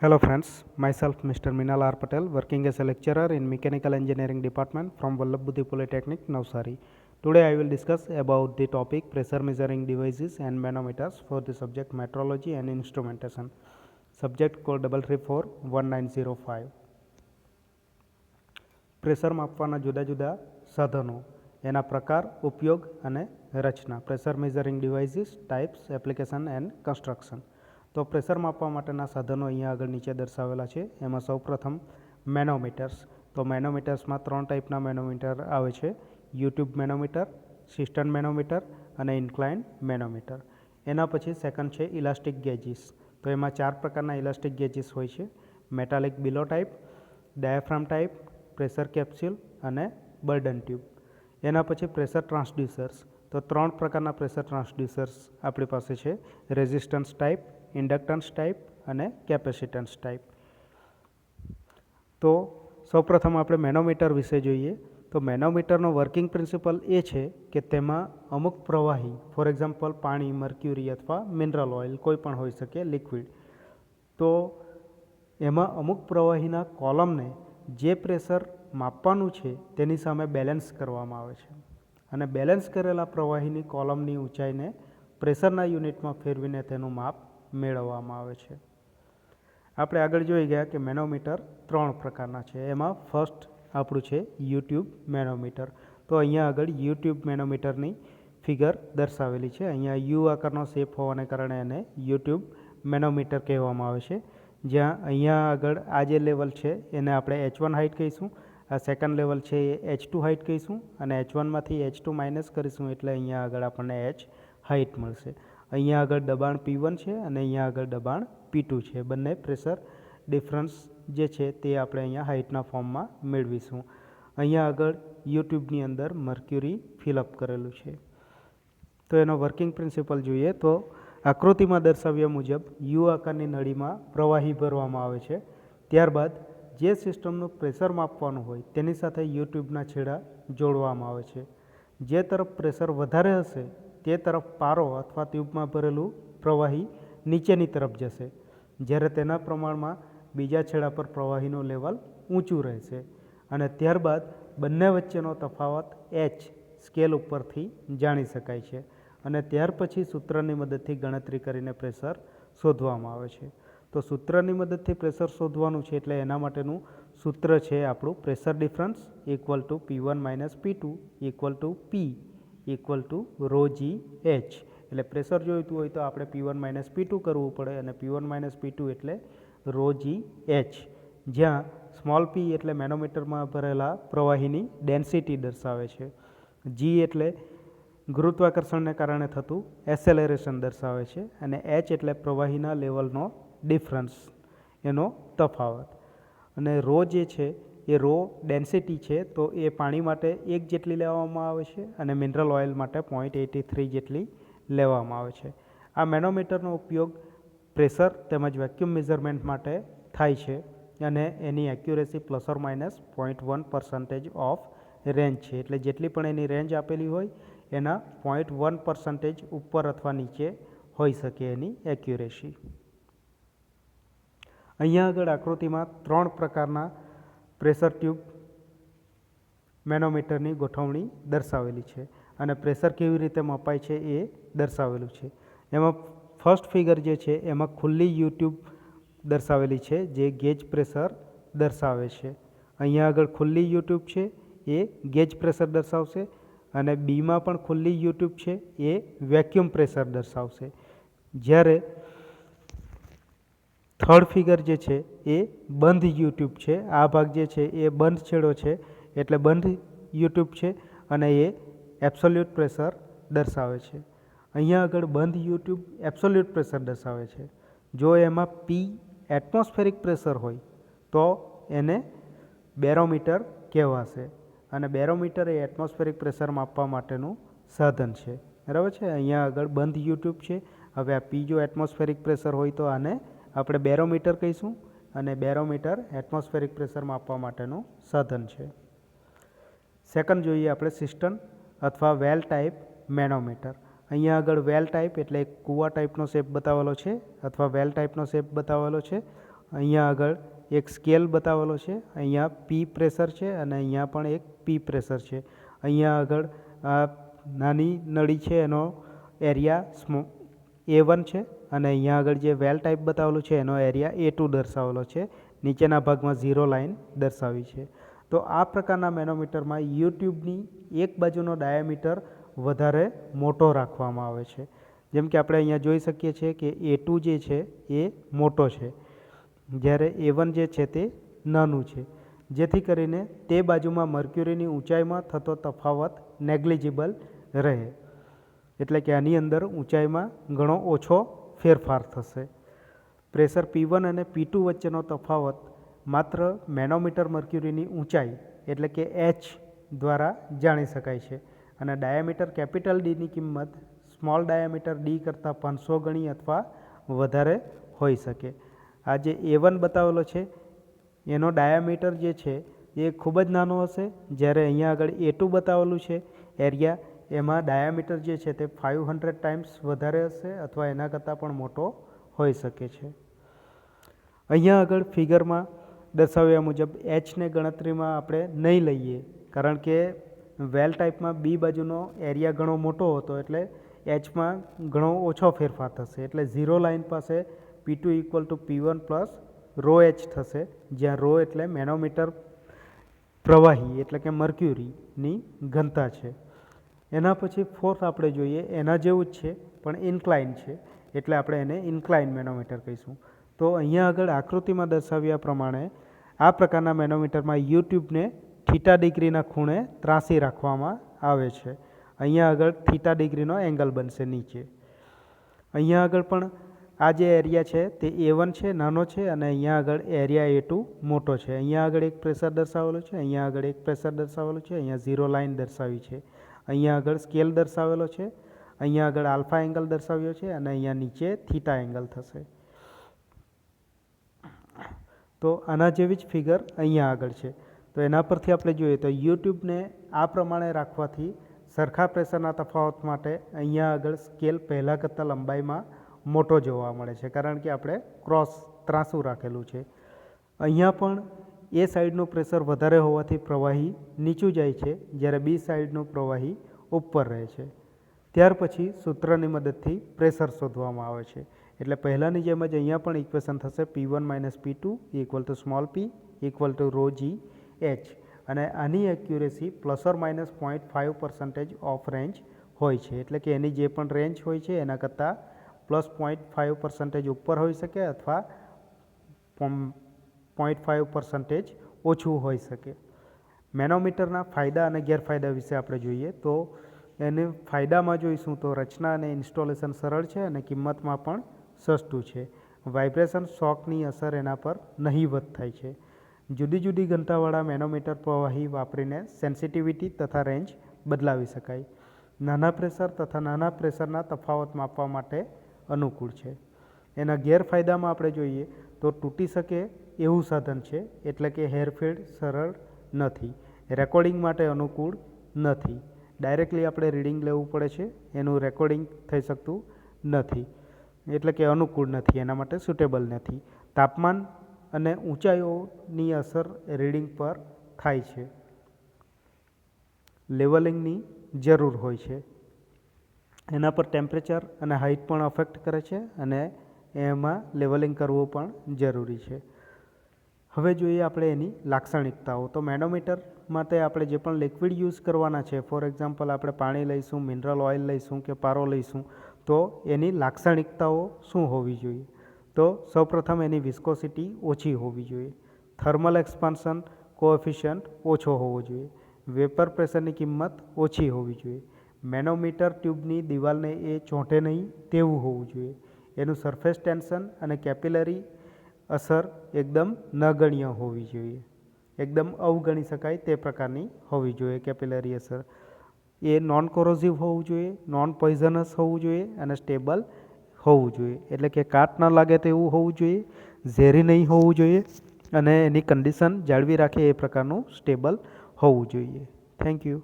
Hello friends, myself Mr. Minal R. Patel, working as a lecturer in Mechanical Engineering Department from Vallabh Budhi Polytechnic, Navsari. Today I will discuss about the topic pressure measuring devices and manometers for the subject metrology and instrumentation. Subject code 3341905. Pressure માપવાના જુદા જુદા સાધનો, એના પ્રકાર, ઉપયોગ અને રચના. Pressure measuring devices, types, application and construction. તો પ્રેશર માપવા માટેના સાધનો અહીંયા આગળ નીચે દર્શાવેલા છે. એમાં સૌપ્રથમ મેનોમીટર્સ. તો મેનોમીટર્સમાં 3 ટાઈપના મેનોમીટર આવે છે: યુટ્યુબ મેનોમીટર, સિસ્ટર્ન મેનોમીટર અને ઇન્ક્લાઇન મેનોમીટર. એના પછી સેકન્ડ છે ઇલાસ્ટિક ગેજીસ. તો એમાં 4 પ્રકારના ઇલાસ્ટિક ગેજીસ હોય છે: metallic bellow type, diaphragm type, pressure capsule અને બર્ડન ટ્યુબ. એના પછી પ્રેશર ટ્રાન્સડ્યુસર્સ. તો 3 પ્રકારના પ્રેશર ટ્રાન્સડ્યુસર્સ આપણી પાસે છે: રેઝિસ્ટન્સ ટાઈપ, ઇન્ડક્ટન્સ ટાઈપ અને કેપેસિટન્સ ટાઈપ. તો સૌપ્રથમ આપણે મેનોમીટર વિશે જોઈએ. તો મેનોમીટરનો વર્કિંગ પ્રિન્સિપલ એ છે કે તેમાં અમુક પ્રવાહી, ફોર એક્ઝામ્પલ પાણી, મર્ક્યુરી અથવા મિનરલ ઓઇલ કોઈ પણ હોઈ શકે, લિક્વિડ. તો એમાં અમુક પ્રવાહીના કોલમને જે પ્રેશર માપવાનું છે તેની સામે બેલેન્સ કરવામાં આવે છે, અને બેલેન્સ કરેલા પ્રવાહીની કોલમની ઊંચાઈને પ્રેશરના યુનિટમાં ફેરવીને તેનું માપ મેળવવામાં આવે છે. આપણે આગળ જોઈ ગયા કે મેનોમીટર 3 પ્રકારના છે. એમાં ફર્સ્ટ આપણું છે યુટ્યુબ મેનોમીટર. તો અહીંયા આગળ યુટ્યુબ મેનોમીટરની ફિગર દર્શાવેલી છે. અહીંયા યુ આકારનો શેપ હોવાને કારણે એને યુટ્યુબ મેનોમીટર કહેવામાં આવે છે. જ્યાં અહીંયા આગળ આ જે લેવલ છે એને આપણે H1 હાઇટ કહીશું, આ સેકન્ડ લેવલ છે એ H2 હાઇટ કહીશું, અને H1માંથી H2 માઇનસ કરીશું એટલે અહીંયા આગળ આપણને H હાઇટ મળશે. અહીંયા આગળ દબાણ P1 છે અને અહીંયા આગળ દબાણ P2 છે. બંને પ્રેશર ડિફરન્સ જે છે તે આપણે અહીંયા હાઇટના ફોર્મમાં મેળવીશું. અહીંયા આગળ યુટ્યુબની અંદર મર્ક્યુરી ફિલઅપ કરેલું છે. તો એનો વર્કિંગ પ્રિન્સિપલ જોઈએ તો આકૃતિમાં દર્શાવ્યા મુજબ યુ આકારની નળીમાં પ્રવાહી ભરવામાં આવે છે. ત્યારબાદ જે સિસ્ટમનું પ્રેશર માપવાનું હોય તેની સાથે યુટ્યુબના છેડા જોડવામાં આવે છે. જે તરફ પ્રેશર વધારે હશે તે તરફ પારો અથવા ટ્યુબમાં ભરેલું પ્રવાહી નીચેની તરફ જશે, જ્યારે તેના પ્રમાણમાં બીજા છેડા પર પ્રવાહીનું લેવલ ઊંચું રહેશે. અને ત્યારબાદ બંને વચ્ચેનો તફાવત H સ્કેલ ઉપરથી જાણી શકાય છે, અને ત્યાર પછી સૂત્રની મદદથી ગણતરી કરીને પ્રેશર શોધવામાં આવે છે. તો સૂત્રની મદદથી પ્રેશર શોધવાનું છે એટલે એના માટેનું સૂત્ર છે આપણું pressure difference equal to P1 minus P2 equal to P equal to rho g h. એટલે પ્રેશર જોઈતું હોય તો આપણે P1 માઇનસ P2 કરવું પડે, અને P1 માઇનસ P2 એટલે રો જી એચ, જ્યાં સ્મોલ p એટલે મેનોમીટરમાં ભરેલા પ્રવાહીની ડેન્સિટી દર્શાવે છે, G એટલે ગુરુત્વાકર્ષણને કારણે થતું એસેલેરેશન દર્શાવે છે, અને H એટલે પ્રવાહીના લેવલનો ડિફરન્સ, એનો તફાવત. અને રો જે છે એ રો ડેન્સિટી છે, તો એ પાણી માટે 1 જેટલી લેવામાં આવે છે અને મિનરલ ઓઇલ માટે 0.83 જેટલી લેવામાં આવે છે. આ મેનોમીટરનો ઉપયોગ પ્રેશર તેમજ વેક્યુમ મેઝરમેન્ટ માટે થાય છે, અને એની accuracy plus or minus 0.1% of range છે. એટલે જેટલી પણ એની રેન્જ આપેલી હોય એના 0.1% ઉપર અથવા નીચે હોઈ શકે એની એક્યુરેસી. અહીંયા આગળ આકૃતિમાં 3 પ્રકારના પ્રેશર ટ્યુબ મેનોમીટરની ગોઠવણી દર્શાવેલી છે, અને પ્રેશર કેવી રીતે મપાય છે એ દર્શાવેલું છે. એમાં ફર્સ્ટ ફિગર જે છે એમાં ખુલ્લી યુટ્યુબ દર્શાવેલી છે જે ગેજ પ્રેશર દર્શાવે છે. અહીંયા આગળ ખુલ્લી યુટ્યુબ છે એ ગેજ પ્રેશર દર્શાવશે, અને બીમાં પણ ખુલ્લી યુટ્યુબ છે એ વેક્યુમ પ્રેશર દર્શાવશે. જ્યારે થર્ડ ફિગર જે છે એ બંધ યુટ્યુબ છે. આ ભાગ જે છે એ બંધ છેડો છે એટલે બંધ યુટ્યુબ છે, અને એ એબ્સોલ્યુટ પ્રેશર દર્શાવે છે. અહીંયા આગળ બંધ યુટ્યુબ એબ્સોલ્યુટ પ્રેશર દર્શાવે છે. જો એમાં P એટમોસ્ફેરિક પ્રેશર હોય તો એને બેરોમીટર કહેવાશે, અને બેરોમીટર એ એટમોસ્ફેરિક પ્રેશર માપવા માટેનું સાધન છે. બરાબર છે. અહીંયા આગળ બંધ યુટ્યુબ છે. હવે આ P જો એટમોસ્ફેરિક પ્રેશર હોય તો આને આપણે બેરોમીટર કહીશું, અને બેરોમીટર એટમોસ્ફેરિક પ્રેશર માપવા માટેનું સાધન છે. સેકન્ડ જોઈએ આપણે સિસ્ટર્ન અથવા વેલ ટાઈપ મેનોમીટર. અહીંયા આગળ વેલ ટાઈપ એટલે કૂવા ટાઈપનો શેપ બતાવેલો છે, અથવા વેલ ટાઈપનો શેપ બતાવેલો છે. અહીંયા આગળ એક સ્કેલ બતાવેલો છે, અહીંયા પી પ્રેશર છે અને અહીંયા પણ એક પી પ્રેશર છે. અહીંયા આગળ આ નાની નળી છે એનો એરિયા A1 છે અને અહીંયા આગળ જે વેલ ટાઈપ બતાવેલું છે એનો એરિયા A2 દર્શાવેલો છે. નીચેના ભાગમાં 0 લાઇન દર્શાવી છે. તો આ પ્રકારના મેનોમીટરમાં યુ ટ્યુબની એક બાજુનો ડાયામીટર વધારે મોટો રાખવામાં આવે છે. જેમ કે આપણે અહીંયા જોઈ શકીએ છીએ કે A2 જે છે એ મોટો છે, જ્યારે A1 જે છે તે નાનું છે, જેથી કરીને તે બાજુમાં મર્ક્યુરીની ઊંચાઈમાં થતો તફાવત નેગ્લિજિબલ રહે. એટલે કે આની અંદર ઊંચાઈમાં ઘણો ઓછો ફેરફાર થશે. પ્રેશર P1 અને P2 વચ્ચેનો તફાવત માત્ર મેનોમીટર મર્ક્યુરીની ઊંચાઈ એટલે કે H દ્વારા જાણી શકાય છે અને ડાયામીટર કેપિટલ Dની કિંમત સ્મોલ ડાયામીટર D કરતાં 500 ગણી અથવા વધારે હોઈ શકે. આ જે A1 બતાવેલો છે એનો ડાયામીટર જે છે એ ખૂબ જ નાનો હશે, જ્યારે અહીંયા આગળ A2 બતાવેલું છે એરિયા, એમાં ડાયામીટર જે છે તે 500 ટાઈમ્સ વધારે હશે અથવા એના કરતાં પણ મોટો હોઈ શકે છે. અહીંયા આગળ ફિગરમાં દર્શાવ્યા મુજબ Hને ગણતરીમાં આપણે નહીં લઈએ, કારણ કે વેલ ટાઈપમાં બી બાજુનો એરિયા ઘણો મોટો હતો એટલે Hમાં ઘણો ઓછો ફેરફાર થશે. એટલે 0 લાઇન પાસે P2 = P1 + ρH થશે, જ્યાં ρ એટલે મેનોમીટર પ્રવાહી એટલે કે મર્ક્યુરીની ઘનતા છે. એના પછી ફોર્થ આપણે જોઈએ, એના જેવું જ છે પણ ઇન્ક્લાઇન છે, એટલે આપણે એને ઇન્ક્લાઇન મેનોમીટર કહીશું. તો અહીંયા આગળ આકૃતિમાં દર્શાવ્યા પ્રમાણે આ પ્રકારના મેનોમીટરમાં યુ ટ્યુબને θ ડિગ્રીના ખૂણે ત્રાંસી રાખવામાં આવે છે. અહીંયા આગળ θ ડિગ્રીનો એંગલ બનશે નીચે. અહીંયા આગળ પણ આ જે એરિયા છે તે A1 છે, નાનો છે, અને અહીંયા આગળ એરિયા A2 મોટો છે. અહીંયા આગળ એક પ્રેશર દર્શાવેલું છે, અહીંયા આગળ એક પ્રેશર દર્શાવેલું છે, અહીંયા 0 લાઇન દર્શાવી છે, અહીંયા આગળ સ્કેલ દર્શાવેલો છે, અહીંયા આગળ આલ્ફા એંગલ દર્શાવ્યો છે અને અહીંયા નીચે θ એંગલ થશે. તો આના જેવી જ ફિગર અહીંયા આગળ છે. તો એના પરથી આપણે જોઈએ તો યુટ્યુબને આ પ્રમાણે રાખવાથી સરખા પ્રેશરના તફાવત માટે અહીંયા આગળ સ્કેલ પહેલાં કરતાં લંબાઈમાં મોટો જોવા મળે છે, કારણ કે આપણે ક્રોસ ત્રાંસું રાખેલું છે. અહીંયા પણ એ સાઈડનું પ્રેશર વધારે હોવાથી પ્રવાહી નીચું જાય છે, જ્યારે બી સાઈડનું પ્રવાહી ઉપર રહે છે. ત્યાર પછી સૂત્રની મદદથી પ્રેશર શોધવામાં આવે છે. એટલે પહેલાંની જેમ જ અહીંયા પણ ઇક્વેશન થશે P1 - P2 = small p = ρgH, અને આની એક્યુરેસી ±0.5% ઓફ રેન્જ હોય છે. એટલે કે એની જે પણ રેન્જ હોય છે એના કરતાં +0.5% ઉપર હોઈ શકે અથવા 0.5% ઓછું હોઈ શકે. મેનોમીટરના ફાયદા અને ગેરફાયદા વિશે આપણે જોઈએ તો એને ફાયદામાં જોઈશું તો રચના અને ઇન્સ્ટોલેશન સરળ છે અને કિંમતમાં પણ સસ્તું છે. વાઇબ્રેશન શોકની અસર એના પર નહીવત થાય છે. જુદી જુદી ઘનતાવાળા મેનોમીટર પ્રવાહી વાપરીને સેન્સિટિવિટી તથા રેન્જ બદલાવી શકાય. નાના પ્રેશર તથા નાના પ્રેશરના તફાવત માપવા માટે અનુકૂળ છે. એના ગેરફાયદામાં આપણે જોઈએ તો તૂટી શકે એવું સાધન છે, એટલે કે હેરફેર સરળ નથી, રેકોર્ડિંગ માટે અનુકૂળ નથી, ડાયરેક્ટલી આપણે રીડિંગ લેવું પડે છે, એનું રેકોર્ડિંગ થઈ શકતું નથી, એટલે કે અનુકૂળ નથી, એના માટે સુટેબલ નથી. તાપમાન અને ઊંચાઈઓની અસર રીડિંગ પર થાય છે. લેવલિંગની જરૂર હોય છે, એના પર ટેમ્પરેચર અને હાઇટ પણ અફેક્ટ કરે છે અને એમાં લેવલિંગ કરવું પણ જરૂરી છે. હવે જોઈએ આપણે એની લાક્ષણિકતાઓ. તો મેનોમીટર માટે આપણે જે પણ લિક્વિડ યુઝ કરવાના છે, ફોર એક્ઝામ્પલ આપણે પાણી લઈશું, મિનરલ ઓઇલ લઈશું કે પારો લઈશું, તો એની લાક્ષણિકતાઓ શું હોવી જોઈએ? તો સૌપ્રથમ એની વિસ્કોસિટી ઓછી હોવી જોઈએ, થર્મલ એક્સપાન્શન કોએફિશિયન્ટ ઓછો હોવો જોઈએ, વેપર પ્રેશરની કિંમત ઓછી હોવી જોઈએ, મેનોમીટર ટ્યુબની દિવાલને એ ચોંટે નહીં તેવું હોવું જોઈએ, એનું સરફેસ ટેન્શન અને કેપિલરી અસર એકદમ નગણ્ય હોવી જોઈએ, એકદમ અવગણી શકાય તે પ્રકારની હોવી જોઈએ કેપિલરી અસર. એ નોન કોરોઝિવ હોવું જોઈએ, નોન પોઈઝનસ હોવું જોઈએ અને સ્ટેબલ હોવું જોઈએ. એટલે કે કાટ ન લાગે તેવું હોવું જોઈએ, ઝેરી નહીં હોવું જોઈએ અને એની કન્ડિશન જાળવી રાખે એ પ્રકારનું સ્ટેબલ હોવું જોઈએ. Thank you.